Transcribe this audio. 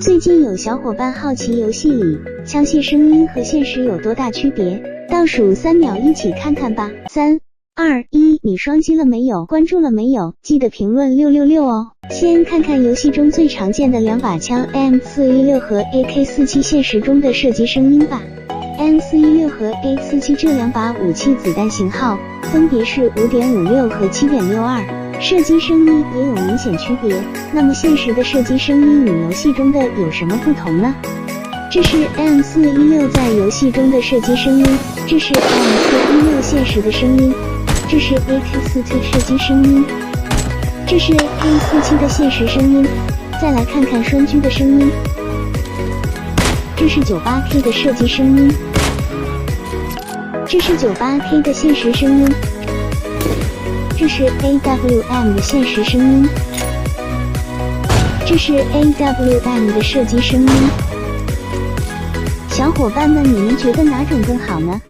最近有小伙伴好奇游戏里枪械声音和现实有多大区别，倒数3秒一起看看吧。3、2、1，你双击了没有？关注了没有？记得评论666哦。先看看游戏中最常见的2把枪 M416 和 AK47 现实中的射击声音吧。M416 和 A47 这2把武器子弹型号分别是 5.56 和 7.62， 射击声音也有明显区别。那么现实的射击声音与游戏中的有什么不同呢？这是 M416 在游戏中的射击声音，这是 M416 现实的声音，这是 AK47 射击声音，这是 A47 的现实声音。再来看看双狙的声音，这是 98K 的射击声音，这是 98K 的现实声音，这是 AWM 的现实声音，这是 AWM 的射击声音。小伙伴们，你们觉得哪种更好呢？